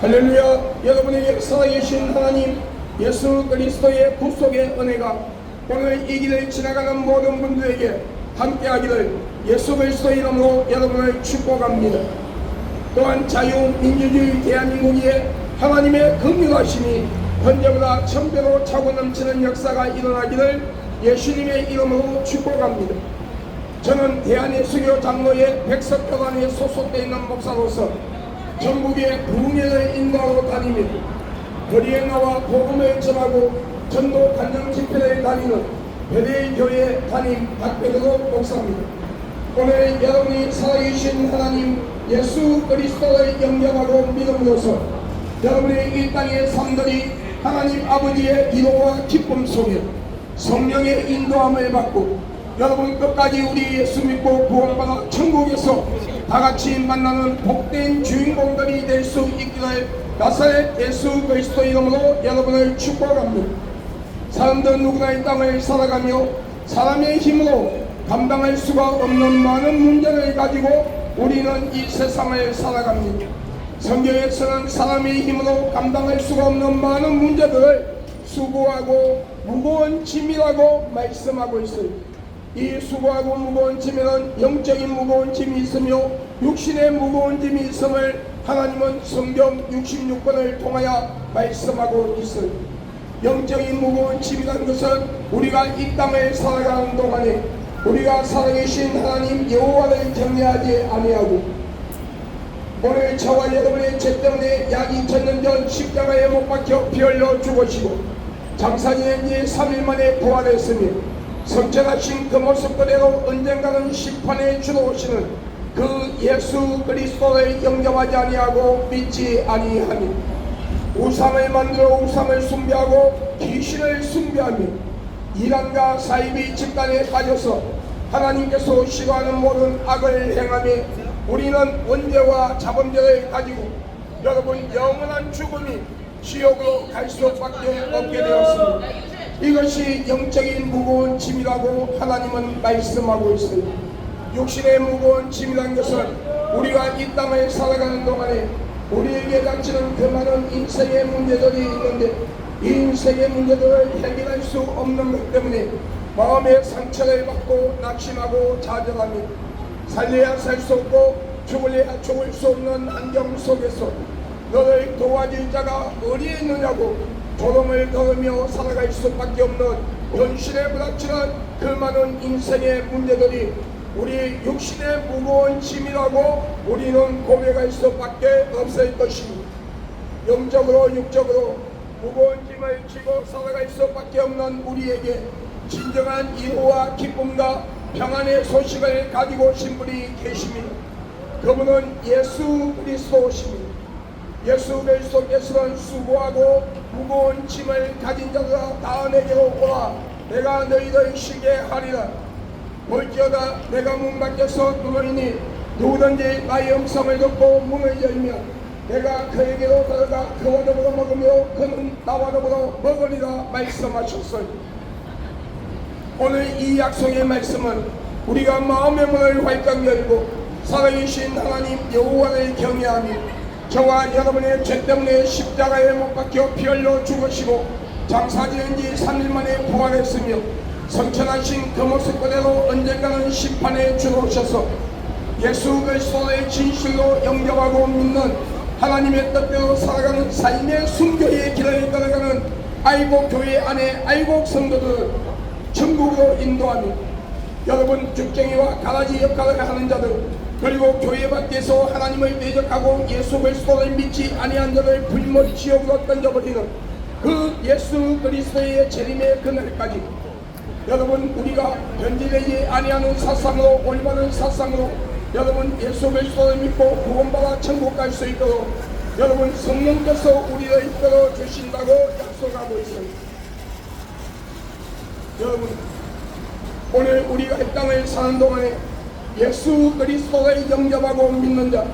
할렐루야. 여러분에게 살아계신 하나님 예수 그리스도의 구속의 은혜가 오늘 이 길을 지나가는 모든 분들에게 함께하기를 예수 그리스도의 이름으로 여러분을 축복합니다. 또한 자유민주주의 대한민국에 하나님의 긍휼하심이 현재보다 1000배로 차고 넘치는 역사가 일어나기를 예수님의 이름으로 축복합니다. 저는 대한예수교 장로회 백석교단에 소속되어 있는 목사로서 전국의 부흥회를 인도하고 다니며 거리에 나와 복음을 전하고 전도 간증 집회를 다니는 베레이 교회 담임 박배도 목사입니다. 오늘 여러분이 살아계신 하나님 예수 그리스도를 영접하고 믿음으로써 여러분의 이 땅의 삶들이 하나님 아버지의 위로와 기쁨 속에 성령의 인도함을 받고 여러분 끝까지 우리 예수 믿고 구원받아 천국에서 다같이 만나는 복된 주인공들이 될 수 있기를 나사렛 예수 그리스도 이름으로 여러분을 축복합니다. 사람들 누구나 이 땅을 살아가며 사람의 힘으로 감당할 수가 없는 많은 문제를 가지고 우리는 이 세상을 살아갑니다. 성경에서는 사람의 힘으로 감당할 수가 없는 많은 문제들을 수고하고 무거운 짐이라고 말씀하고 있어요. 이 수고하고 무거운 짐에는 영적인 무거운 짐이 있으며 육신의 무거운 짐이 있음을 하나님은 성경 66권을 통하여 말씀하고 있어요. 영적인 무거운 짐이라는 것은 우리가 이 땅을 살아가는 동안에 우리가 살아계신 하나님 여호와를 경외하지 아니하고 오늘 저와 여러분의 죄 때문에 약 2000년 전 십자가에 못 박혀 피 흘려 죽으시고 장사 지낸 지 3일 만에 부활했으며 성천하신 그 모습 그대로 언젠가는 심판에 주러 오시는 그 예수 그리스도를 영접하지 아니하고 믿지 아니하니 우상을 만들어 우상을 숭배하고 귀신을 숭배하며 이란과 사이비 집단에 빠져서 하나님께서 싫어하는 모든 악을 행하며 우리는 원죄와 자범죄를 가지고 여러분 영원한 죽음이 지옥으로 갈 수밖에 없게 되었습니다. 이것이 영적인 무거운 짐이라고 하나님은 말씀하고 있어요. 육신의 무거운 짐이라는 것은 우리가 이 땅을 살아가는 동안에 우리에게 닥치는 그 많은 인생의 문제들이 있는데 이 인생의 문제들을 해결할 수 없는 것 때문에 마음의 상처를 받고 낙심하고 좌절하며 살려야 살 수 없고 죽을래야 죽을 수 없는 환경 속에서 너를 도와줄 자가 어디 있느냐고 조롱을 들으며 살아갈 수밖에 없는 현실에 부닥치는 그 많은 인생의 문제들이 우리 육신의 무거운 짐이라고 우리는 고백할 수밖에 없을 것입니다. 영적으로 육적으로 무거운 짐을 지고 살아갈 수밖에 없는 우리에게 진정한 위로와 기쁨과 평안의 소식을 가지고 오신 분이 계십니다. 그분은 예수 그리스도십니다. 예수 그리스도께서는 수고하고 무거운 짐을 가진 자들아 다 내게로 오라 내가 너희를 쉬게 하리라. 볼지어다 내가 문 밖에서 누르니 누구든지 나의 음성을 듣고 문을 열면 내가 그에게로 들어가 그와 더불어 먹으며 그는 나와 더불어 먹으리라 말씀하셨어요. 오늘 이 약속의 말씀은 우리가 마음의 문을 활짝 열고 살아계신 하나님 여호와를 경외하며 저와 여러분의 죄 때문에 십자가에 못 박혀 피 흘려 죽으시고 장사 지은 지 3일 만에 부활했으며 성천하신 그 모습 그대로 언젠가는 심판에 주어오셔서 예수 그리스도의 진실로 영접하고 믿는 하나님의 뜻대로 살아가는 삶의 순교의 길을 걸어가는 아이곡 교회 안에 아이곡 성도들을 천국으로 인도하며 여러분 죽쟁이와 가라지 역할을 하는 자들 그리고 교회 밖에서 하나님을 대적하고 예수 그리스도를 믿지 아니한 자를 불못 지옥으로 던져버리는 그 예수 그리스도의 재림의 그날까지 여러분 우리가 변질되지 아니하는 사상으로 올바른 사상으로 여러분 예수 그리스도를 믿고 구원받아 천국 갈 수 있도록 여러분 성령께서 우리를 이끌어 주신다고 약속하고 있습니다. 여러분 오늘 우리가 이 땅을 사는 동안에 예수 그리스도를 영접하고 믿는 자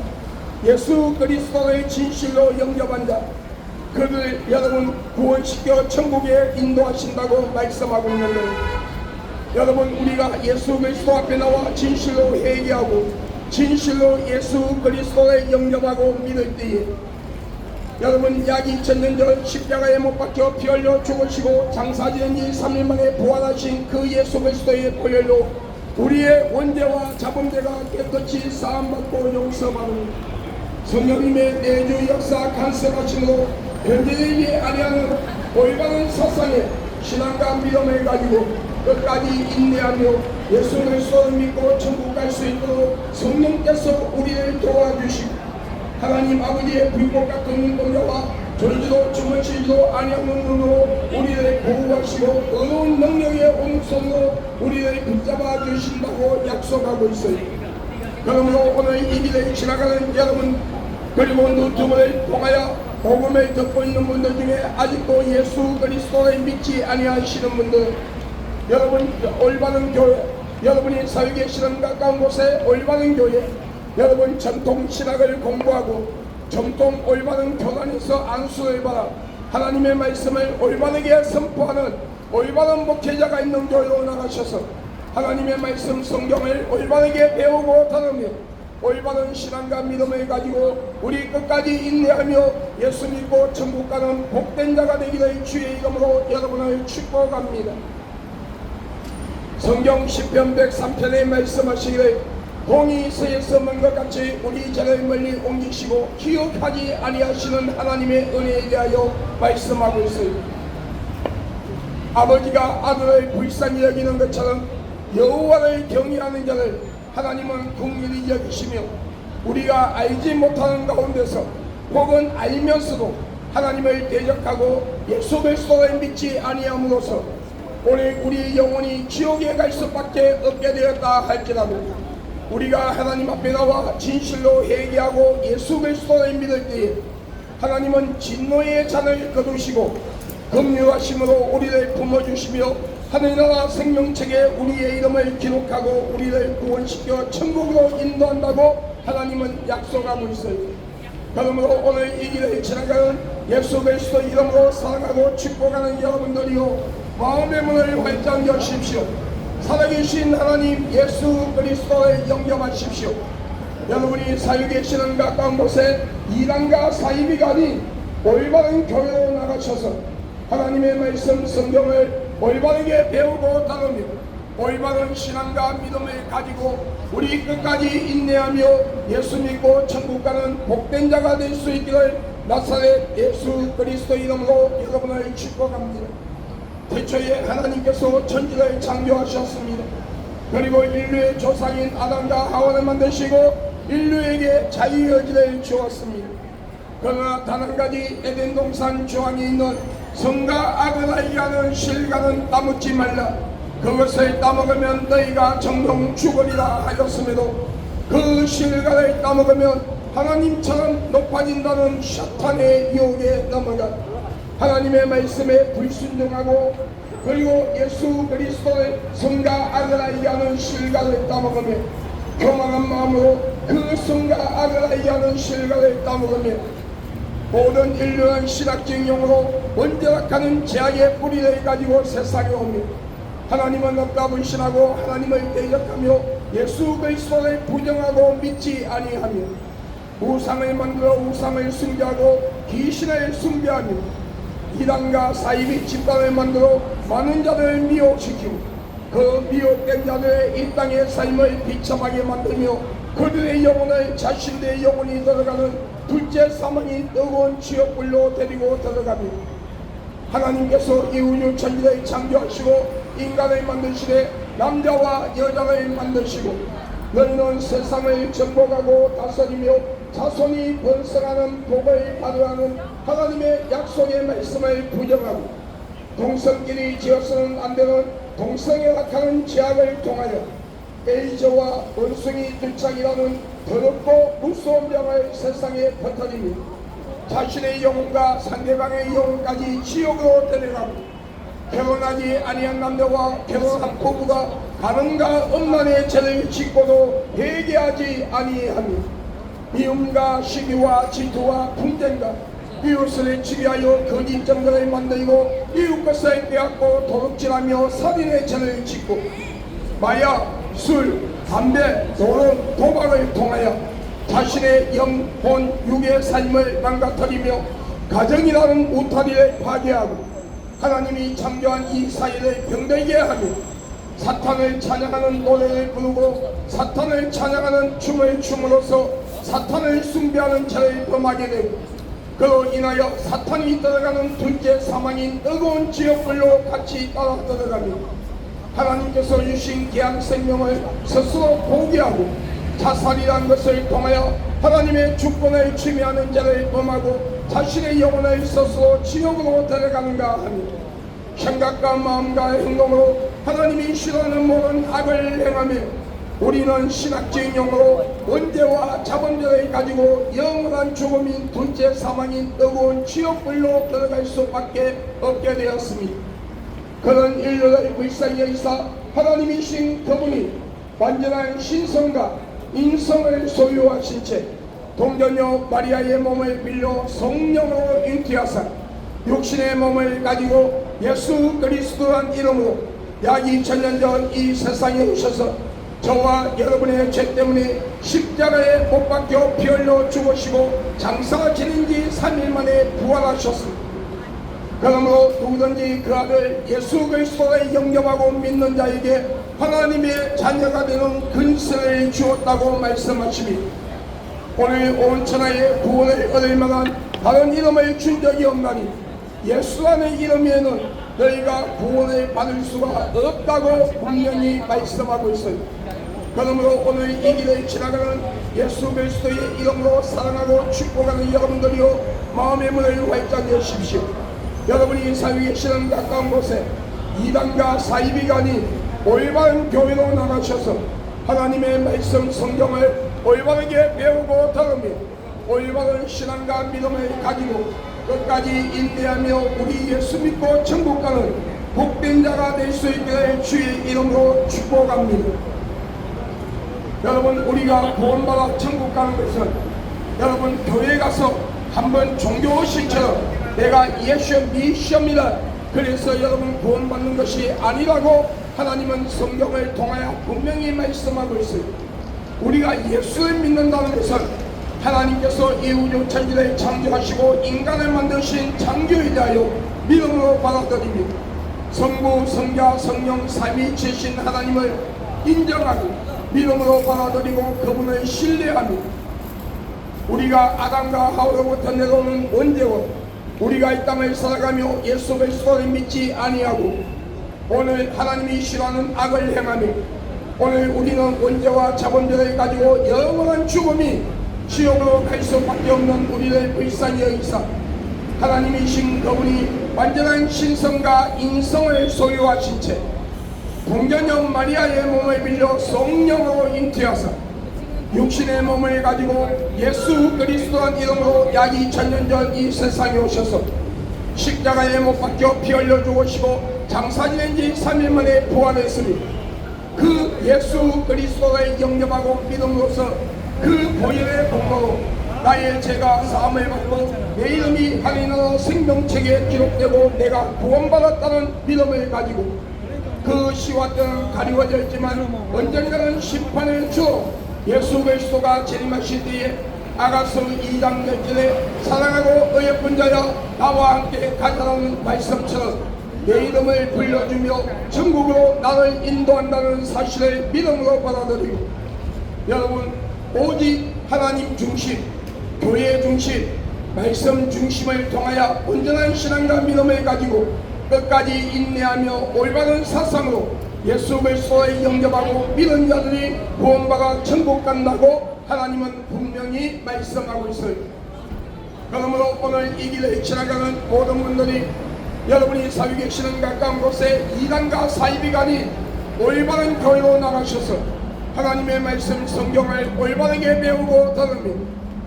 예수 그리스도를 진실로 영접한 자 그를 여러분 구원시켜 천국에 인도하신다고 말씀하고 있는데 여러분 우리가 예수 그리스도 앞에 나와 진실로 회개하고 진실로 예수 그리스도를 영접하고 믿을 때에 여러분 약 2000년 전 십자가에 못 박혀 피 흘려 죽으시고 장사 지은 지 3일 만에 부활하신 그 예수 그리스도의 보혈로 우리의 원죄와 자범죄가 깨끗이 사함받고 용서받는 성령님의 내주 역사 간섭하심으로 현재되지 아니하는 올바른 사상에 신앙과 믿음을 가지고 끝까지 인내하며 예수 그리스도를 믿고 천국 갈 수 있도록 성령께서 우리를 도와주시고 하나님 아버지의 불꽃 같은 눈동자와 졸지도 주무시지도 아니하는 눈으로 우리를 보호하시고 어려운 능력의 오른손으로 우리를 붙잡아 주신다고 약속하고 있어요. 그러므로 오늘 이 길을 지나가는 여러분 그리고 유튜브를 통하여 복음을 듣고 있는 분들 중에 아직도 예수 그리스도를 믿지 아니하시는 분들 여러분 올바른 교회 여러분이 살고 계시는 가까운 곳에 올바른 교회 여러분 전통 신학을 공부하고 전통 올바른 교단에서 안수를 받아 하나님의 말씀을 올바르게 선포하는 올바른 목회자가 있는 교회로 나가셔서 하나님의 말씀 성경을 올바르게 배우고 다루며 올바른 신앙과 믿음을 가지고 우리 끝까지 인내하며 예수 믿고 천국 가는 복된 자가 되기를 주의 이름으로 여러분을 축복합니다. 성경 시편 103편에 말씀하시기를 공이 서에서 먼 것 같이 우리 죄를 멀리 옮기시고 기억하지 아니하시는 하나님의 은혜에 대하여 말씀하고 있어요. 아버지가 아들을 불쌍히 여기는 것처럼 여호와를 경외하는 자를 하나님은 긍휼히 여기시며 우리가 알지 못하는 가운데서 혹은 알면서도 하나님을 대적하고 예수 그리스도를 믿지 아니함으로써 오늘 우리 영혼이 지옥에 갈 수밖에 없게 되었다 할지라도 우리가 하나님 앞에 나와 진실로 회개하고 예수 그리스도를 믿을 때에 하나님은 진노의 잔을 거두시고 긍휼하심으로 우리를 품어주시며 하늘나라 생명책에 우리의 이름을 기록하고 우리를 구원시켜 천국으로 인도한다고 하나님은 약속하고 있어요. 그러므로 오늘 이 길을 지나가는 예수 그리스도 이름으로 사랑하고 축복하는 여러분들이요 마음의 문을 활짝 여십시오. 살아계신 하나님 예수 그리스도를 영접하십시오. 여러분이 살고 계시는 가까운 곳에 이단과 사이비가 아닌 올바른 교회로 나가셔서 하나님의 말씀 성경을 올바르게 배우고 다루며 올바른 신앙과 믿음을 가지고 우리 끝까지 인내하며 예수 믿고 천국 가는 복된 자가 될 수 있기를 나사렛 예수 그리스도 이름으로 여러분을 축복합니다. 태초에 하나님께서 천지를 창조하셨습니다. 그리고 인류의 조상인 아담과 하와를 만드시고 인류에게 자유의지를 주었습니다. 그러나 단 한 가지 에덴 동산 중앙에 있는 성과 악을 알게 하는 실과는 따먹지 말라. 그것을 따먹으면 너희가 정령 죽으리라 하였음에도 그 실과를 따먹으면 하나님처럼 높아진다는 샤탄의 유혹에 넘어가 하나님의 말씀에 불순종하고 그리고 예수 그리스도의 성과 악을 알게 하는 실과를 따먹으며 교만한 마음으로 그 성과 악을 알게 하는 실과를 따먹으며 모든 인류는 신학적 용어로 원죄락하는 죄악의 뿌리를 가지고 세상에 오며 하나님은 없다 불신하고 하나님을 대적하며 예수 그리스도를 부정하고 믿지 아니하며 우상을 만들어 우상을 숭배하고 귀신을 숭배하며 이단과 사이비 집단을 만들어 많은 자들을 미혹시키고 그 미혹된 자들의 이 땅의 삶을 비참하게 만들며 그들의 영혼을 자신들의 영혼이 들어가는 둘째 사망이 뜨거운 지옥불로 데리고 들어가며 하나님께서 이 우주 천지를 창조하시고 인간을 만드시되 남자와 여자를 만드시고 너희는 세상을 정복하고 다스리며 자손이 번성하는 복을 받으라는 하나님의 약속의 말씀을 부정하고 동성끼리 지어서는 안되는 동성에 나타나는 죄악을 통하여 에이즈와 원숭이 들창이라는 더럽고 무서운 병을 세상에 퍼뜨리며 자신의 영혼과 상대방의 영혼까지 지옥으로 데려가고 결혼하지 아니한 남자와 결혼한 부부가 가늠과 음란의 죄를 짓고도 회개하지 아니하며 미움과 시기와 질투와 분쟁과 이웃을 지배하여 거짓 증거를 만들고 이웃 것을 빼앗고 도둑질하며 살인의 죄를 짓고 마약, 술, 담배, 노름, 도박을 통하여 자신의 영혼, 육의 삶을 망가뜨리며 가정이라는 울타리를 파괴하고 하나님이 창조한 이 사회를 병들게 하며 사탄을 찬양하는 노래를 부르고 사탄을 찬양하는 춤을 춤으로써 사탄을 숭배하는 죄를 범하게 되고 그로 인하여 사탄이 들어가는 둘째 사망인 뜨거운 지옥불로 같이 따라 들어가며 하나님께서 주신 귀한 생명을 스스로 포기하고 자살이라는 것을 통하여 하나님의 주권을 침해하는 죄를 범하고 자신의 영혼을 스스로 지옥으로 데려가는가 하며 생각과 마음과 행동으로 하나님이 싫어하는 모든 악을 행하며 우리는 신학적인 용어로 원죄와 자본죄를 가지고 영원한 죽음인 둘째 사망인 뜨거운 지옥불로 들어갈 수밖에 없게 되었습니다. 그런 인류를 불쌍히 하나님이신 그분이 완전한 신성과 인성을 소유하신 채 동전녀 마리아의 몸을 빌려 성령으로 잉태하사 육신의 몸을 가지고 예수 그리스도란 이름으로 약 2000년 전 이 세상에 오셔서 저와 여러분의 죄 때문에 십자가에 못 박혀 피 흘려 죽으시고 장사 지낸 지 3일 만에 부활하셨습니다. 그러므로 누구든지 그 아들 예수 그리스도를 영접하고 믿는 자에게 하나님의 자녀가 되는 근세를 주었다고 말씀하시니 오늘 온 천하의 구원을 얻을 만한 다른 이름을 준 적이 없나니 예수라는 이름에는 너희가 구원을 받을 수가 없다고 분명히 말씀하고 있어요. 그러므로 오늘 이 길을 지나가는 예수 그리스도의 이름으로 사랑하고 축복하는 여러분들이요 마음의 문을 활짝 여십시오. 여러분이 살고 계시는 가까운 곳에 이단과 사이비가 아닌 올바른 교회로 나가셔서 하나님의 말씀 성경을 올바르게 배우고 들으며 올바른 신앙과 믿음을 가지고 끝까지 인내하며 우리 예수 믿고 천국 가는 복된 자가 될 수 있기를 주의 이름으로 축복합니다. 여러분 우리가 구원받아 천국 가는 것은 여러분 교회에 가서 한번 종교의식처럼 내가 예수 미시옵니다 그래서 여러분 구원받는 것이 아니라고 하나님은 성경을 통하여 분명히 말씀하고 있어요. 우리가 예수를 믿는다는 것은 하나님께서 이 우주 천지를 창조하시고 인간을 만드신 창조이자요 믿음으로 받아들입니다. 성부, 성자, 성령 삼위이신 하나님을 인정하고 믿음으로 받아들이고 그분을 신뢰하며 우리가 아담과 하와로부터 내려오는 원죄와 우리가 이 땅을 살아가며 예수 그리스도를 믿지 아니하고 오늘 하나님이 싫어하는 악을 행하며 오늘 우리는 원죄와 자본죄를 가지고 영원한 죽음이 지옥으로 갈 수밖에 없는 우리를 불쌍히 여기사 하나님이신 그분이 완전한 신성과 인성을 소유하신 채 동전녀 마리아의 몸을 빌려 성령으로 잉태하사 육신의 몸을 가지고 예수 그리스도란 이름으로 약 2000년 전 이 세상에 오셔서 십자가에 못 박혀 피 흘려 죽으시고 장사 지낸 지 3일 만에 부활했으니 그 예수 그리스도를 영접하고 믿음으로써 그 보혈의 공로로 나의 죄가 사함을 받고 내 이름이 하늘나라 생명책에 기록되고 내가 구원받았다는 믿음을 가지고 그 시와 때는 가리워져 있지만 언젠가는 심판을 주어 예수 그리스도가 재림하실 때에 아가서 2장 1절에 사랑하고 어여쁜 자여 나와 함께 가자라는 말씀처럼 내 이름을 불러주며 천국으로 나를 인도한다는 사실을 믿음으로 받아들이고 여러분 오직 하나님 중심, 교회 중심, 말씀 중심을 통하여 온전한 신앙과 믿음을 가지고 끝까지 인내하며 올바른 사상으로 예수 그리스도를 영접하고 믿은 자들이 구원받아 천국 간다고 하나님은 분명히 말씀하고 있어요. 그러므로 오늘 이 길을 지나가는 모든 분들이 여러분이 살고 계시는 가까운 곳에 이단과 사이비가 아닌 올바른 교회로 나가셔서 하나님의 말씀 성경을 올바르게 배우고 들으며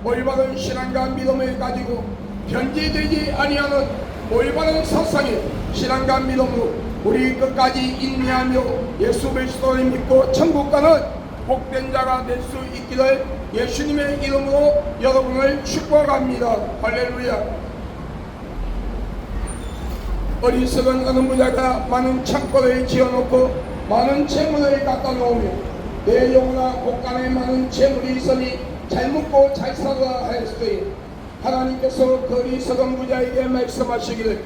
올바른 신앙과 믿음을 가지고 변질되지 아니하는 올바른 사상의 신앙과 믿음으로 우리 끝까지 인내하며 예수 그리스도를 믿고 천국 가는 복된 자가 될 수 있기를 예수님의 이름으로 여러분을 축복합니다. 할렐루야. 어리석은 어느 부자가 많은 창고를 지어놓고 많은 재물을 갖다 놓으며 내 영혼아 곳간에 많은 재물이 있으니 잘 먹고 잘 살아라 하였으니 하나님께서 그 어리석은 부자에게 말씀하시기를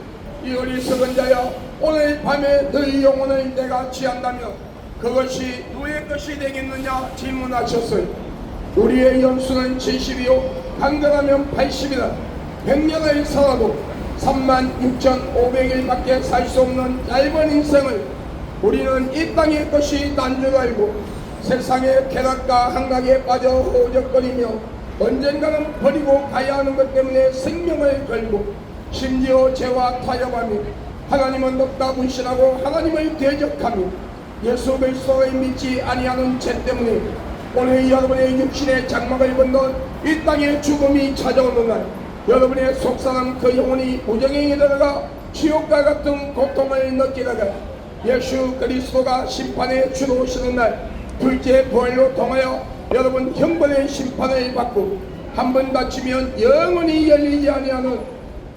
이 어리석은 자여 오늘 밤에 너희 영혼을 내가 취한다면 그것이 누구의 것이 되겠느냐 질문하셨어요. 우리의 연수는 70이요 강건하면 80이라 100년을 살아도 36,500일밖에 살 수 없는 얇은 인생을 우리는 이 땅의 것이 난 줄 알고 세상의 쾌락과 한각에 빠져 허우적거리며 언젠가는 버리고 가야 하는 것 때문에 생명을 걸고 심지어 죄와 타협하며 하나님은 없다 분신하고 하나님을 대적하며 예수 그리스도를 믿지 아니하는 죄 때문에 오늘 여러분의 육신의 장막을 건넌 이 땅의 죽음이 찾아오는 날 여러분의 속사람 그 영혼이 우정행에 들어가 지옥과 같은 고통을 느끼다가 예수 그리스도가 심판에 주로 오시는 날 둘째 부활로 통하여 여러분 형벌의 심판을 받고 한 번 다치면 영원히 열리지 아니하는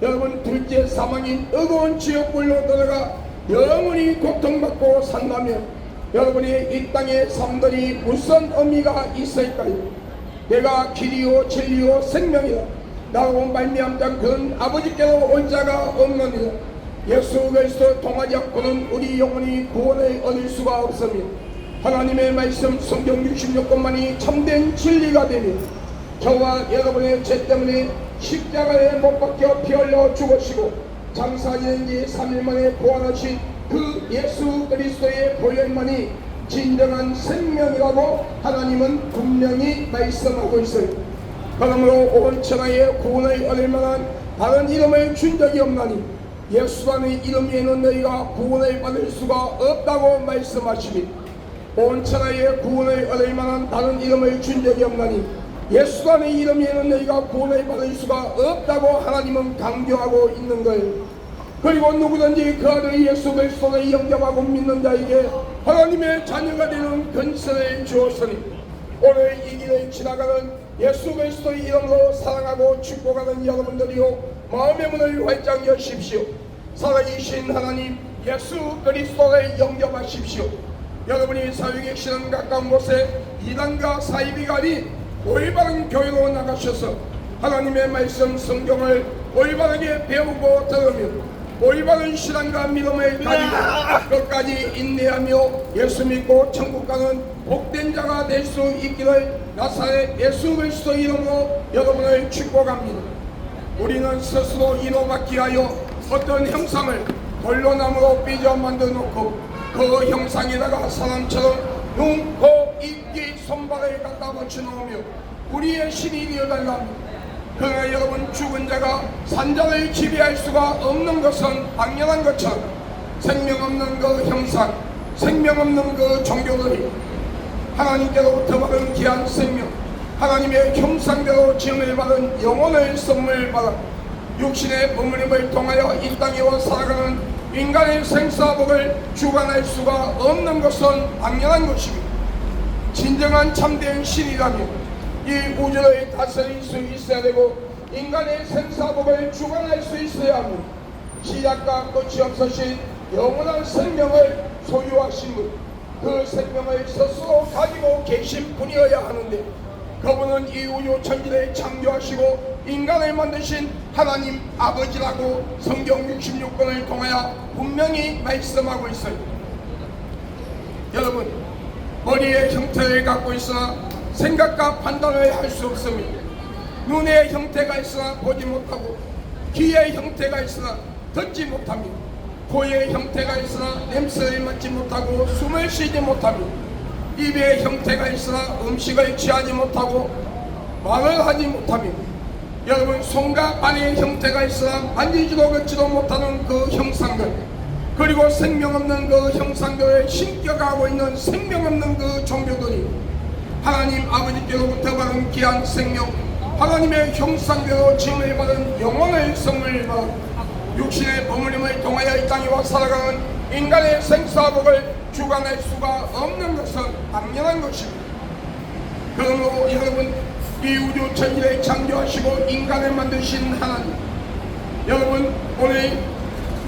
여러분 둘째 사망인 뜨거운 지옥불로 들어가 영원히 고통받고 산다면 여러분이 이 땅의 삶들이 무슨 의미가 있을까요? 내가 길이요 진리요 생명이다 나로 말미암자 그는 아버지께로 올 자가 없느니라. 예수 그리스도 통하지 않고는 우리 영혼이 구원을 얻을 수가 없으며 하나님의 말씀 성경 66권만이 참된 진리가 되며 저와 여러분의 죄 때문에 십자가에 못 박혀 피 흘려 죽으시고 장사지은 지 3일 만에 부활하신 그 예수 그리스도의 보혈만이 진정한 생명이라고 하나님은 분명히 말씀하고 있어요. 그러므로 온 천하에 구원을 얻을 만한 다른 이름을 준 적이 없나니 예수라는 이름 외에는 너희가 구원을 받을 수가 없다고 말씀하시니 온 천하에 구원을 얻을 만한 다른 이름을 준 적이 없나니 예수라는 이름 외에는 너희가 구원을 받을 수가 없다고 하나님은 강조하고 있는 거예요. 그리고 누구든지 그 아들 예수 그리스도를 영접하고 믿는 자에게 하나님의 자녀가 되는 권세를 주었으니 오늘 이 길을 지나가는 예수 그리스도의 이름으로 사랑하고 축복하는 여러분들이요 마음의 문을 활짝 여십시오. 살아계신 하나님 예수 그리스도를 영접하십시오. 여러분이 사역에 계시는 가까운 곳에 이단과 사이비가 아닌 올바른 교회로 나가셔서 하나님의 말씀 성경을 올바르게 배우고 들으며 올바른 신앙과 믿음을 가지고 끝까지 인내하며 예수 믿고 천국 가는 복된 자가 될 수 있기를 나사렛 예수 그리스도 이름으로 여러분을 축복합니다. 우리는 스스로 이로받기 위하여 어떤 형상을 돌로나무로 삐져 만들어 놓고 그 형상에다가 사람처럼 눈, 코, 입, 귀, 손발을 갖다 붙여 놓으며 우리의 신이 되어달라 합니다. 그러나 여러분 죽은 자가 산자를 지배할 수가 없는 것은 당연한 것처럼 생명 없는 그 형상, 생명 없는 그 종교들이 하나님께로부터 받은 귀한 생명, 하나님의 형상대로 지음을 받은 영혼을 선물 받아 육신의 부모님을 통하여 이 땅에 와 살아가는 인간의 생사복을 주관할 수가 없는 것은 당연한 것입니다. 진정한 참된 신이라면 이 우주를 다스릴 수 있어야 되고 인간의 생사복을 주관할 수 있어야 합니다. 시작과 끝이 없으신 영원한 생명을 소유하신 분, 그 생명을 스스로 가지고 계신 분이어야 하는데 그분은 이 우주 천지를 창조하시고 인간을 만드신 하나님 아버지라고 성경 66권을 통하여 분명히 말씀하고 있어요. 여러분 머리의 형태를 갖고 있으나 생각과 판단을 할 수 없습니다. 눈의 형태가 있으나 보지 못하고 귀의 형태가 있으나 듣지 못합니다. 코의 형태가 있으나 냄새를 맡지 못하고 숨을 쉬지 못합니다. 입의 형태가 있으나 음식을 취하지 못하고 말을 하지 못합니다. 여러분 손과 발의 형태가 있으나 만지지도 걷지도 못하는 그 형상들, 그리고 생명 없는 그 형상들을 신격하고 있는 생명 없는 그 종교들이 하나님 아버지께로부터 받은 귀한 생명, 하나님의 형상대로 지음을 받은 영혼의 선물을 받아 육신의 버무림을 통하여 이 땅에 와 살아가는 인간의 생사복을 주관할 수가 없는 것은 당연한 것입니다. 그러므로 여러분 이 우주 천지를 창조하시고 인간을 만드신 하나님, 여러분 오늘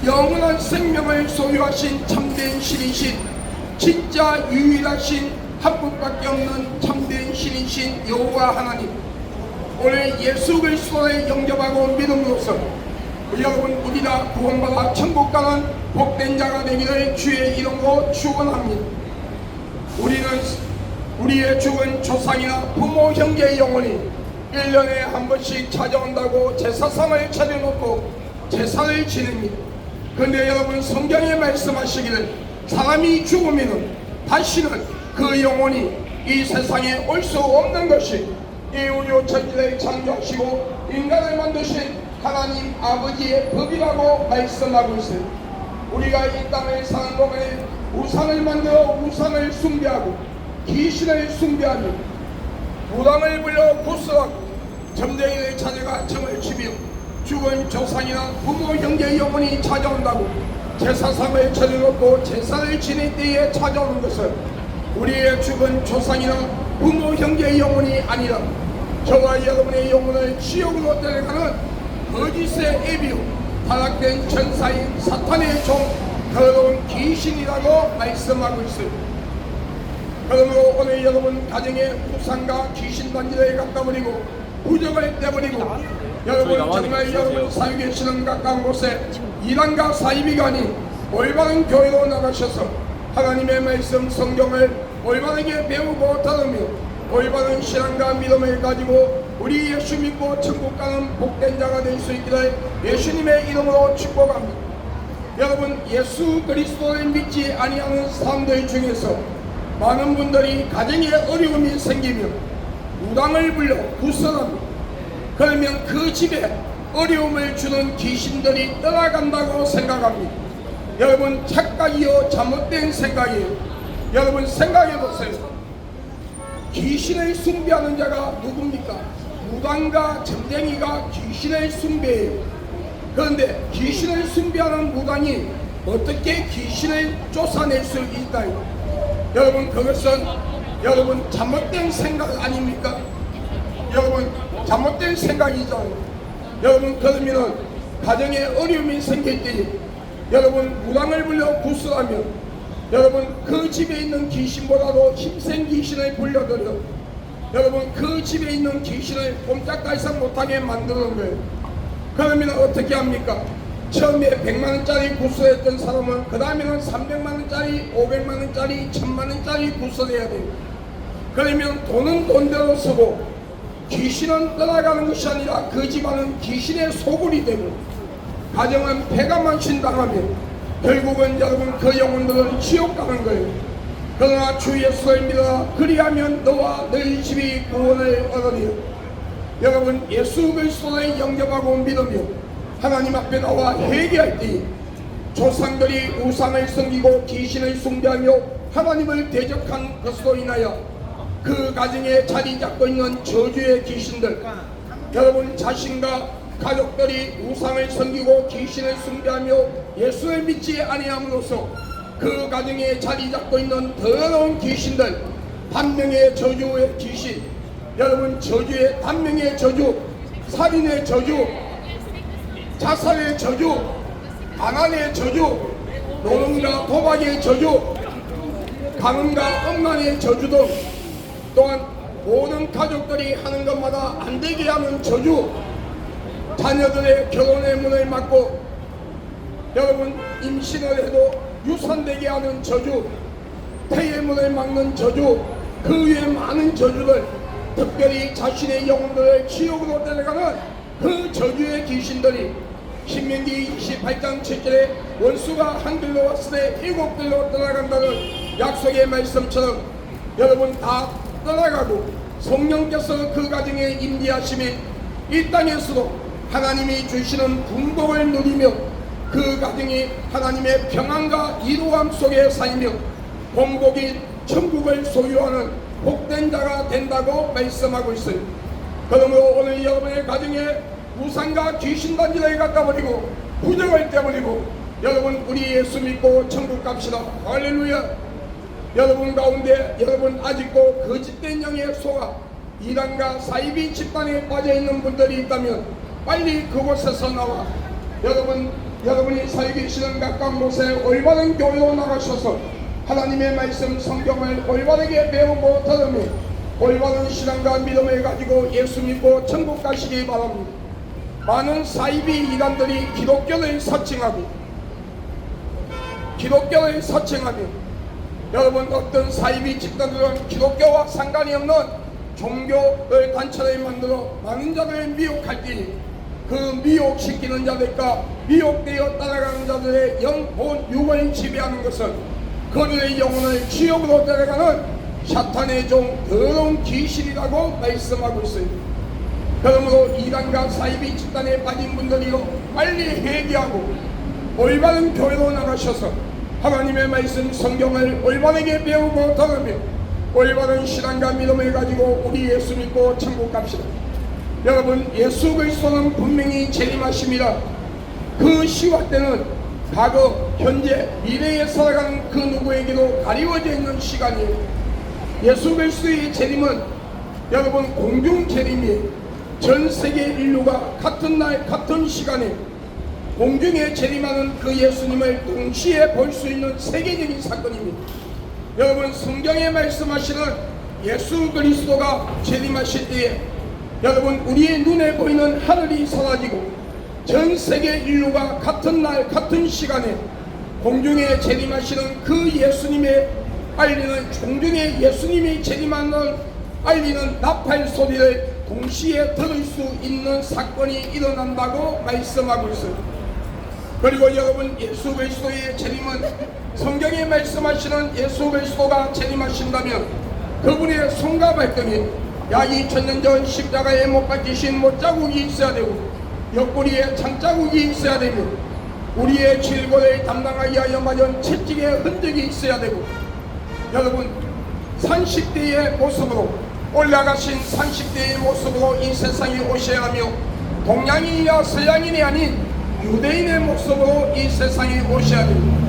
영원한 생명을 소유하신 참된 신이신 진짜 유일하신 한 분밖에 없는 참된 신이신 여호와 하나님, 오늘 예수 그리스도를 영접하고 믿음으로써 여러분 우리가 구원받아 천국 가는 복된 자가 되기를 주의 이름으로 축원합니다. 우리는 우리의 죽은 조상이나 부모 형제의 영혼이 1년에 한 번씩 찾아온다고 제사상을 차려놓고 제사를 지냅니다. 그런데 여러분 성경에 말씀하시기를 사람이 죽으면 다시는 그 영혼이 이 세상에 올 수 없는 것이 이 우주 천지를 창조하시고 인간을 만드신 하나님 아버지의 법이라고 말씀하고 있어요. 우리가 이 땅에 사는 동안에 우상을 만들어 우상을 숭배하고 귀신을 숭배하며 무당을 불러 구슬하고 점쟁이를 찾아가 점을 치며 죽은 조상이나 부모 형제의 영혼이 찾아온다고 제사상을 차려놓고 제사를 지낼 때에 찾아오는 것은 우리의 죽은 조상이나 부모 형제의 영혼이 아니라 저와 여러분의 영혼을 지옥으로 데려가는 거짓의 애비요 타락된 천사인 사탄의 종 더러운 귀신이라고 말씀하고 있어요. 그러므로 오늘 여러분 가정에 우상과 귀신 단지를 갖다버리고 부정을 떼버리고 여러분 정말 여러분 살고 계시는 가까운 곳에 이단과 사이비가 아닌 올바른 교회로 나가셔서 하나님의 말씀 성경을 올바르게 배우고 들으며 올바른 신앙과 믿음을 가지고 우리 예수 믿고 천국 가는 복된 자가 될 수 있기를 예수님의 이름으로 축복합니다. 여러분 예수 그리스도를 믿지 아니하는 사람들 중에서 많은 분들이 가정에 어려움이 생기면 무당을 불러 구슬합니다. 그러면 그 집에 어려움을 주는 귀신들이 떠나간다고 생각합니다. 여러분 착각이요 잘못된 생각이에요. 여러분 생각해보세요. 귀신을 숭배하는 자가 누굽니까? 무당과 점쟁이가 귀신을 숭배해요. 그런데 귀신을 숭배하는 무당이 어떻게 귀신을 쫓아낼 수 있나요? 여러분 그것은 여러분 잘못된 생각 아닙니까? 여러분 잘못된 생각이잖아요. 여러분 그러면 가정에 어려움이 생길 때 여러분 무당을 불러 구슬하면 여러분 그 집에 있는 귀신보다도 힘센 귀신을 불러들여 여러분 그 집에 있는 귀신을 꼼짝달싹 못하게 만드는 거예요. 그러면 어떻게 합니까? 처음에 100만원짜리 구슬했던 사람은 그 다음에는 300만원짜리 500만원짜리 1000만원짜리 구슬해야 돼요. 그러면 돈은 돈대로 쓰고 귀신은 떠나가는 것이 아니라 그 집안은 귀신의 소굴이 되고 가정은 폐가 만신당하면 결국은 여러분 그 영혼들은 지옥 가는 거예요. 그러나 주 예수를 믿어 그리하면 너와 너희 집이 구원을 얻으리요. 여러분 예수 그리스도를 영접하고 믿으며 하나님 앞에 나와 회개할 때 조상들이 우상을 섬기고 귀신을 숭배하며 하나님을 대적한 것으로 인하여 그 가정에 자리 잡고 있는 저주의 귀신들 여러분 자신과 가족들이 우상을 섬기고 귀신을 숭배하며 예수를 믿지 아니함으로써 그 가정에 자리 잡고 있는 더러운 귀신들 단명의 저주의 귀신 여러분 저주의 단명의 저주 살인의 저주 자살의 저주 가난의 저주 노름과 도박의 저주 가뭄과 엄난의 저주 등 또한 모든 가족들이 하는 것마다 안되게 하는 저주 자녀들의 결혼의 문을 막고 여러분 임신을 해도 유산되게 하는 저주 태의 문을 막는 저주 그 외에 많은 저주들 특별히 자신의 영혼들을 지옥으로 데려가는 그 저주의 귀신들이 신명기 28장 7절에 원수가 한 길로 왔을 때 7길로 떠나간다는 약속의 말씀처럼 여러분 다 떠나가고 성령께서 그 가정에 임재하심이 이 땅에서도 하나님이 주시는 분복을 누리며 그 가정이 하나님의 평안과 이로함 속에 살며 본복인 천국을 소유하는 복된 자가 된다고 말씀하고 있어요. 그러므로 오늘 여러분의 가정에 우상과 귀신 단지를 갖다버리고 부정을 떼버리고 여러분 우리 예수 믿고 천국 갑시다. 할렐루야. 여러분 가운데 여러분 아직도 거짓된 영에 속아 이단과 사이비 집단에 빠져있는 분들이 있다면 빨리 그곳에서 나와 여러분이 살고 계시는 가까운 곳에 올바른 교회로 나가셔서 하나님의 말씀 성경을 올바르게 배우고 들으며 올바른 신앙과 믿음을 가지고 예수 믿고 천국 가시기 바랍니다. 많은 사이비 이단들이 기독교를 사칭하고 여러분 어떤 사이비 집단들은 기독교와 상관이 없는 종교의 단체를 만들어 많은 자들을 미혹할 때니 그 미혹시키는 자들과 미혹되어 따라가는 자들의 영혼 육을 지배하는 것은 그들의 영혼을 지옥으로 데려가는 사탄의 종 더러운 귀신이라고 말씀하고 있어요. 그러므로 이단과 사이비 집단에 빠진 분들이요 빨리 회개하고 올바른 교회로 나가셔서 하나님의 말씀 성경을 올바르게 배우고 들으며 올바른 신앙과 믿음을 가지고 우리 예수 믿고 천국 갑시다. 여러분 예수 그리스도는 분명히 재림하십니다. 그 시와 때는 과거, 현재, 미래에 살아가는 그 누구에게도 가리워져 있는 시간이에요. 예수 그리스도의 재림은 여러분 공중 재림이에요. 전 세계 인류가 같은 날 같은 시간에 공중에 재림하는 그 예수님을 동시에 볼 수 있는 세계적인 사건입니다. 여러분 성경에 말씀하시는 예수 그리스도가 재림하실 때에 여러분 우리의 눈에 보이는 하늘이 사라지고 전 세계 인류가 같은 날 같은 시간에 공중에 재림하시는 그 예수님의 알리는 공중에 예수님이 재림하는 알리는 나팔 소리를 동시에 들을 수 있는 사건이 일어난다고 말씀하고 있어요. 그리고 여러분 예수 그리스도의 재림은 성경에 말씀하시는 예수 그리스도가 재림하신다면 그분의 손과 발등에 약 2000년 전 십자가에 못 박히신 못자국이 있어야 되고 옆구리에 창자국이 있어야 되며 우리의 질고를 담당하기 위하여 맞은 채찍의 흔적이 있어야 되고 여러분 30대의 모습으로 올라가신 30대의 모습으로 이 세상에 오셔야 하며 동양인이나 서양인이 아닌 유대인의 모습으로 이 세상에 오셔야 됩니다.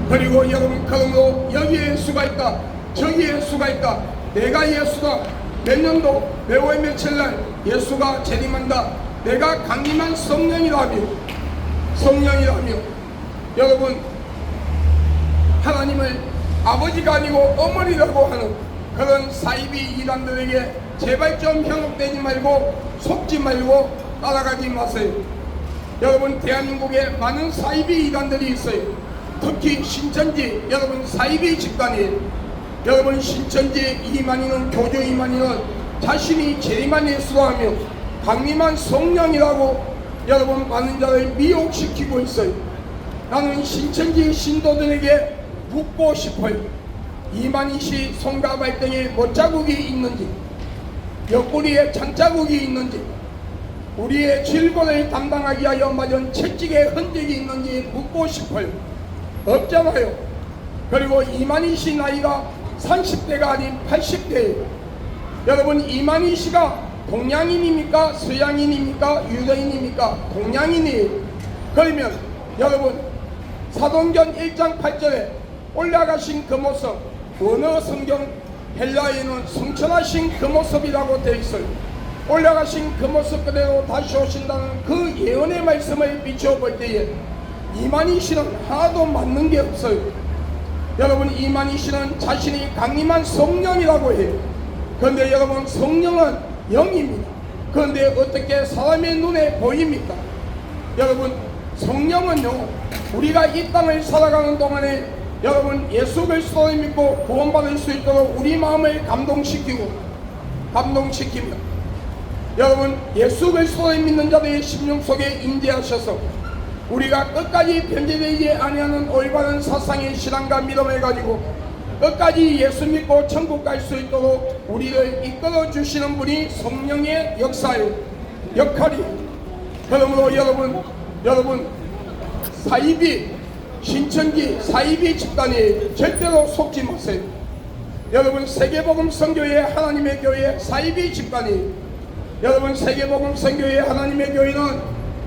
그리고 여러분 그러므로 여기에 예수가 있다 저기에 예수가 있다 내가 예수다 몇 년도 몇 월 며칠날 예수가 재림한다 내가 강림한 성령이라며 여러분 하나님을 아버지가 아니고 어머니라고 하는 그런 사이비 이단들에게 제발 좀 현혹되지 말고 속지 말고 따라가지 마세요. 여러분 대한민국에 많은 사이비 이단들이 있어요. 특히 신천지 여러분 사이비 집단이에요. 여러분 신천지 이만희는 교주 이만희는 자신이 재림한 예수라며 강림한 성령이라고 여러분 많은 자를 미혹시키고 있어요. 나는 신천지 신도들에게 묻고 싶어요. 이만희 씨 손과 발등에 못자국이 있는지 옆구리에 창자국이 있는지 우리의 질고를 담당하기 위하여 맞은 채찍의 흔적이 있는지 묻고 싶어요. 없잖아요. 그리고 이만희 씨 나이가 30대가 아닌 80대예요. 여러분 이만희 씨가 동양인입니까? 서양인입니까? 유대인입니까? 동양인이에요. 그러면 여러분 사도행전 1장 8절에 올라가신 그 모습 원어 성경 헬라어에는 성천하신 그 모습이라고 되어 있어요. 올라가신 그 모습 그대로 다시 오신다는 그 예언의 말씀을 비춰볼 때에 이만희 씨는 하나도 맞는 게 없어요. 여러분 이만희 씨는 자신이 강림한 성령이라고 해요. 그런데 여러분 성령은 영입니다. 그런데 어떻게 사람의 눈에 보입니까? 여러분 성령은요 우리가 이 땅을 살아가는 동안에 여러분 예수 그리스도를 믿고 구원받을 수 있도록 우리 마음을 감동시키며 여러분 예수 그리스도를 믿는 자들의 심령 속에 임재하셔서 우리가 끝까지 변질되지 아니하는 올바른 사상의 신앙과 믿음을 가지고 끝까지 예수 믿고 천국 갈 수 있도록 우리를 이끌어 주시는 분이 성령의 역할이에요. 그러므로 여러분 사이비 신천지 사이비 집단이 절대로 속지 마세요. 여러분 세계복음 선교회 하나님의 교회 사이비 집단이 여러분 세계복음 선교회 하나님의 교회는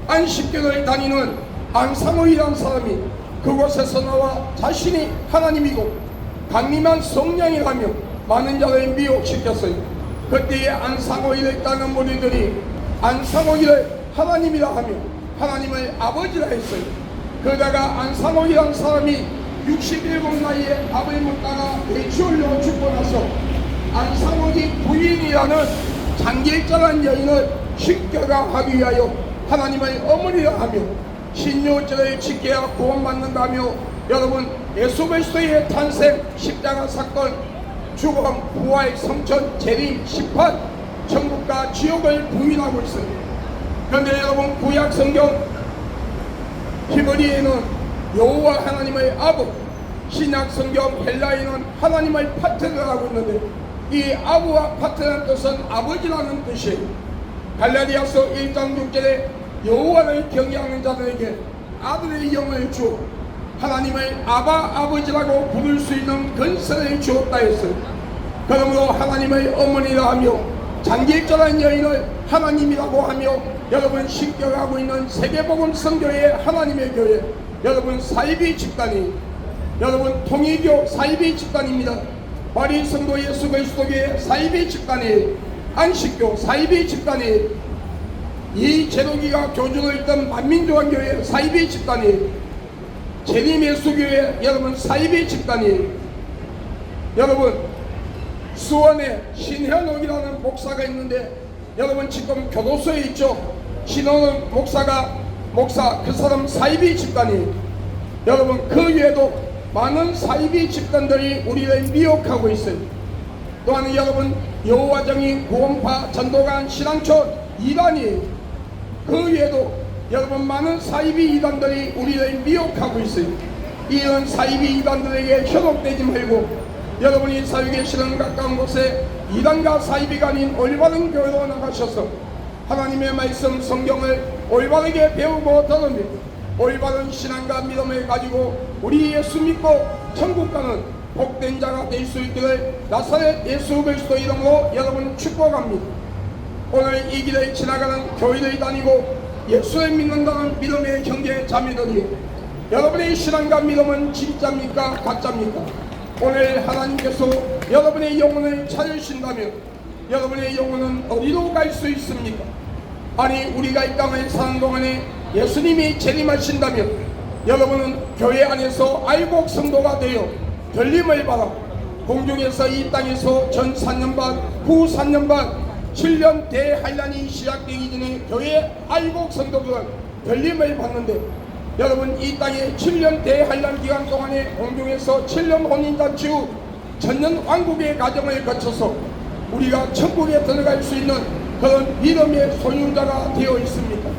안식교를 다니는 안상호이라는 사람이 그곳에서 나와 자신이 하나님이고 강림한 성령이라며 많은 자를 미혹시켰어요. 그때에 안상호이를 따는 무리들이 안상호이를 하나님이라 하며 하나님을 아버지라 했어요. 그러다가 안상호이라는 사람이 61번 나이에 밥을 먹다가 뇌출로 죽고 나서 안상호지 부인이라는 장길자란 여인을 신격화 하기 위하여 하나님의 어머니라 하며 신유절을 지켜야 구원받는다며 여러분 예수 그리스도의 탄생, 십자가 사건, 죽음, 부활, 성천, 재림, 심판, 천국과 지옥을 부인하고 있습니다. 그런데 여러분 구약 성경 히브리에는 여호와 하나님의 아부, 신약 성경 헬라에는 하나님의 파트너를 하고 있는데 이 아부와 파트너라는 뜻은 아버지라는 뜻이에요. 갈라디아서 1장 6절에 여호와를 경외하는 자들에게 아들의 영을 주어 하나님의 아버지라고 부를 수 있는 근세를 주었다 했어요. 그러므로 하나님의 어머니라 하며 장길절한 여인을 하나님이라고 하며 여러분 신격하고 있는 세계복음 성교회 하나님의 교회, 여러분 사이비 집단이, 여러분 통일교 사이비 집단입니다. 마리 성도 예수 그리스도교회 사이비 집단이, 안식교 사이비 집단이, 이 제도기가 교주로 있던 만민조항교회 사이비 집단이, 재림예수교회 여러분 사이비 집단이, 여러분 수원에 신현옥이라는 목사가 있는데 여러분 지금 교도소에 있죠. 신현옥 목사 그 사람 사이비 집단이, 여러분 그 외에도 많은 사이비 집단들이 우리를 미혹하고 있어요. 또한 여러분 여호와정의 구원파 전도관 신앙촌 이단이, 그 외에도 여러분 많은 사이비 이단들이 우리를 미혹하고 있어요. 이런 사이비 이단들에게 현혹되지 말고 여러분이 살고 계시는 가까운 곳에 이단과 사이비가 아닌 올바른 교회로 나가셔서 하나님의 말씀 성경을 올바르게 배우고 들으며 올바른 신앙과 믿음을 가지고 우리 예수 믿고 천국 가는 복된 자가 될 수 있기를 나사렛 예수 그리스도 이름으로 여러분 축복합니다. 오늘 이 길을 지나가는 교회를 다니고 예수를 믿는다는 믿음의 형제 자매들이, 여러분의 신앙과 믿음은 진짜입니까 가짜입니까? 오늘 하나님께서 여러분의 영혼을 찾으신다면 여러분의 영혼은 어디로 갈 수 있습니까? 아니 우리가 이 땅을 사는 동안에 예수님이 재림하신다면 여러분은 교회 안에서 알곡 성도가 되어 별림을 받아 공중에서 이 땅에서 전 4년 반, 후 4년 반 7년 대환란이 시작되기 전에 교회 알곡 성도들은 별림을 받는데 여러분 이 땅에 7년 대환란 기간 동안에 공중에서 7년 혼인잔치 후 천년 왕국의 과정을 거쳐서 우리가 천국에 들어갈 수 있는 그런 믿음의 소유자가 되어 있습니다.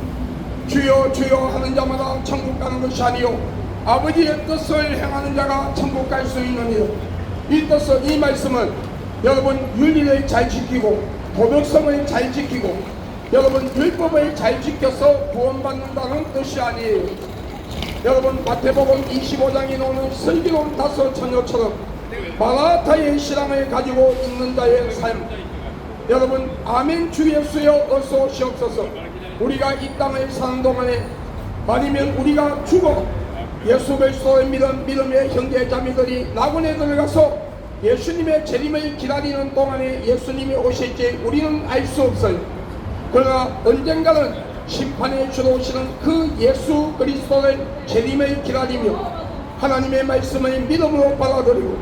주여 주여 하는 자마다 천국 가는 것이 아니요 아버지의 뜻을 행하는 자가 천국 갈 수 있느니라. 이 뜻은, 이 말씀은 여러분 윤리를 잘 지키고 도덕성을 잘 지키고 여러분 율법을 잘 지켜서 구원받는다는 뜻이 아니에요. 여러분 마태복음 25장에 나오는 슬기로운 다섯 처녀처럼 마라타의 신앙을 가지고 있는 자의 삶, 여러분 아멘 주 예수여 어서 오시옵소서. 우리가 이 땅을 사는 동안에 아니면 우리가 죽어 예수 그리스도의 믿음의 형제 자매들이 낙원에 들어가서 예수님의 재림을 기다리는 동안에 예수님이 오실지 우리는 알 수 없어요. 그러나 언젠가는 심판의 주로 오시는 그 예수 그리스도의 재림을 기다리며 하나님의 말씀을 믿음으로 받아들이고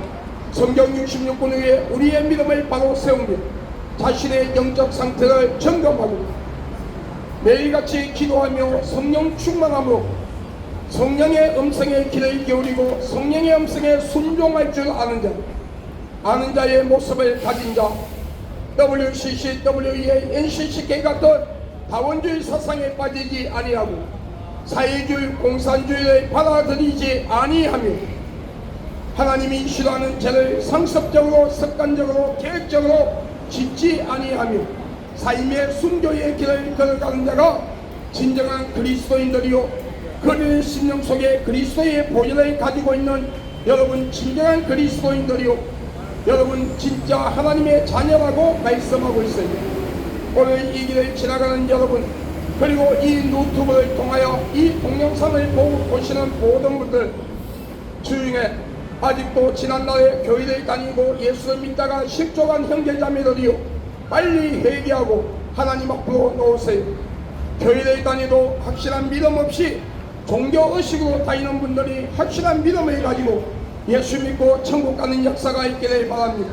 성경 66권 위에 우리의 믿음을 바로 세우며 자신의 영적 상태를 점검하고 매일같이 기도하며 성령 충만함으로 성령의 음성에 귀를 기울이고 성령의 음성에 순종할 줄 아는 자의 모습을 가진 자, WCC, WEA, NCCK 같은 다원주의 사상에 빠지지 아니하고 사회주의, 공산주의를 받아들이지 아니하며 하나님이 싫어하는 죄를 상습적으로, 습관적으로, 계획적으로 짓지 아니하며 삶의 순교의 길을 걸어가는 자가 진정한 그리스도인들이요, 그들의 심령 속에 그리스도의 보혈을 가지고 있는 여러분 진정한 그리스도인들이요, 여러분 진짜 하나님의 자녀라고 말씀하고 있어요. 오늘 이 길을 지나가는 여러분, 그리고 이 유튜브를 통하여 이 동영상을 보시는 모든 분들 주중에 아직도 지난날에 교회를 다니고 예수를 믿다가 실족한 형제자매들이요, 빨리 회개하고 하나님 앞으로 나오세요. 교회를 다니도 확실한 믿음 없이 종교의식으로 다니는 분들이 확실한 믿음을 가지고 예수 믿고 천국 가는 역사가 있기를 바랍니다.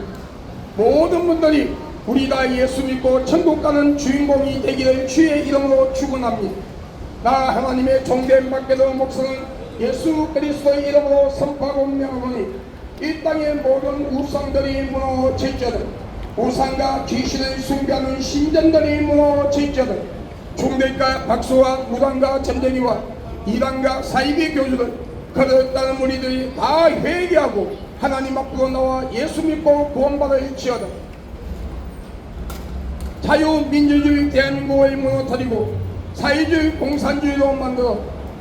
모든 분들이 우리 다 예수 믿고 천국 가는 주인공이 되기를 주의 이름으로 축원합니다. 나 하나님의 종된 박배도 목사는 예수 그리스도의 이름으로 선포하고 명하노니 이 땅의 모든 우상들이 무너질지어다. 우상과 귀신을 숭배하는 신전들이 무너질지어다. 총대과 박수와 무당과 전쟁이와 이단과 사이비 교주들 거듭나는 무리들이 다 회개하고 하나님 앞으로 나와 예수 믿고 구원받을지어다. 자유민주주의 대한민국을 무너뜨리고 사회주의 공산주의로 만들어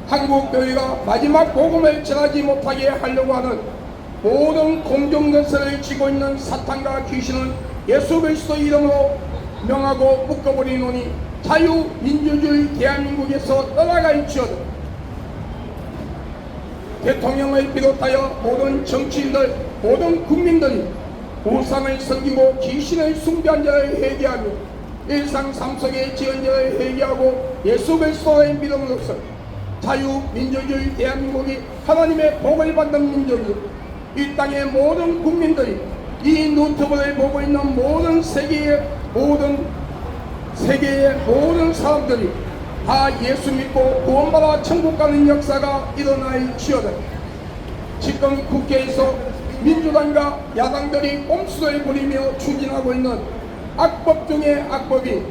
한국교회가 마지막 복음을 전하지 못하게 하려고 하는 모든 공정건설을 쥐고 있는 사탄과 귀신은 예수 그리스도 이름으로 명하고 묶어버리노니 자유민주주의 대한민국에서 떠나갈지어다. 대통령을 비롯하여 모든 정치인들, 모든 국민들이 우상을 섬기고 귀신을 숭배한 자를 회개하며 일상 삶 속에 지은 자를 회개하고 예수 그리스도의 믿음으로써 자유민주주의 대한민국이 하나님의 복을 받는 민족이 이 땅의 모든 국민들이 이 유튜브를 보고 있는 모든 세계의 모든 사람들이 다 예수 믿고 구원받아 천국 가는 역사가 일어날지어다. 지금 국회에서 민주당과 야당들이 꼼수를 부리며 추진하고 있는 악법 중의 악법이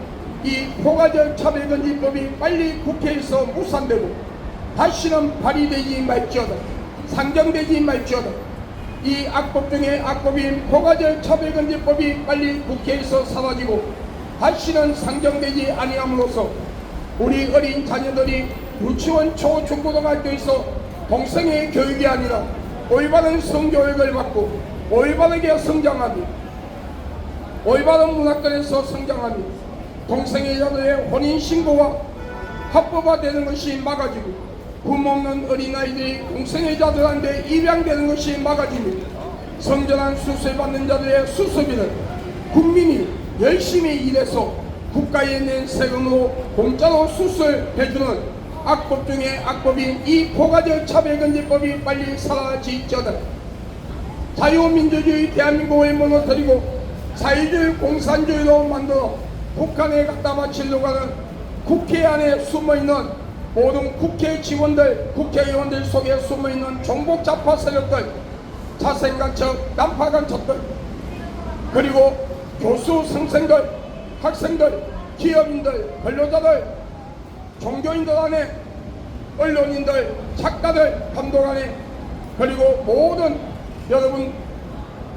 이 포괄적 차별금지법이 빨리 국회에서 무산되고 다시는 발의되지 말지어다. 상정되지 말지어다. 이 악법 중의 악법인 포괄적 차별금지법이 빨리 국회에서 사라지고 다시는 상정되지 아니함으로써 우리 어린 자녀들이 유치원 초중고등학교에서 동성애 교육이 아니라 올바른 성교육을 받고 올바르게 성장하며 올바른 문화권에서 성장하며 동성애자들의 혼인신고가 합법화되는 것이 막아지고 부모 없는 어린아이들이 동성애자들한테 입양되는 것이 막아지며 성전환 수술 받는 자들의 수술비는 국민이 열심히 일해서 국가에 낸 세금으로 공짜로 수술해주는 악법 중에 악법인 이 포괄적 차별금지법이 빨리 사라지지어다. 자유민주주의 대한민국을 무너뜨리고 사회주의 공산주의로 만들어 북한에 갖다 바치려고 하는 국회 안에 숨어있는 모든 국회 직원들, 국회의원들 속에 숨어있는 종북좌파 세력들, 자생간첩, 난파간첩들, 그리고 교수, 선생들, 학생들, 기업인들, 근로자들, 종교인들 안에, 언론인들, 작가들, 감독 안에, 그리고 모든 여러분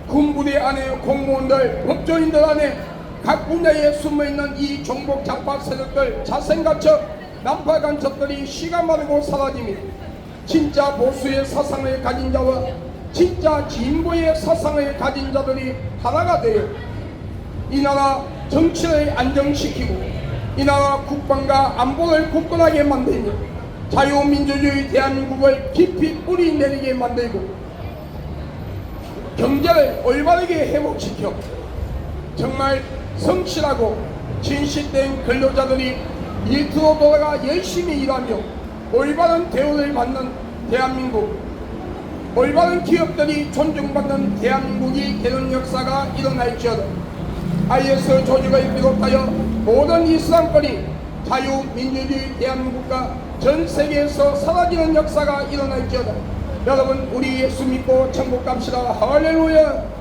군부대 안에 공무원들, 법조인들 안에 각 분야에 숨어있는 이 종북 좌파 세력들, 자생간첩, 난파간첩들이 시간 마르고 사라지며 진짜 보수의 사상을 가진 자와 진짜 진보의 사상을 가진 자들이 하나가 되어 이 나라 정치를 안정시키고 이 나라 국방과 안보를 굳건하게 만들며 자유민주주의 대한민국을 깊이 뿌리 내리게 만들고 경제를 올바르게 회복시켜 정말 성실하고 진실된 근로자들이 일터로 돌아가 열심히 일하며 올바른 대우를 받는 대한민국, 올바른 기업들이 존중받는 대한민국이 되는 역사가 일어날지어다. IS 조직을 비롯하여 모든 이슬람권이 자유민주주의 대한민국과 전 세계에서 사라지는 역사가 일어날지어다. 여러분, 우리 예수 믿고 천국 갑시다. 할렐루야.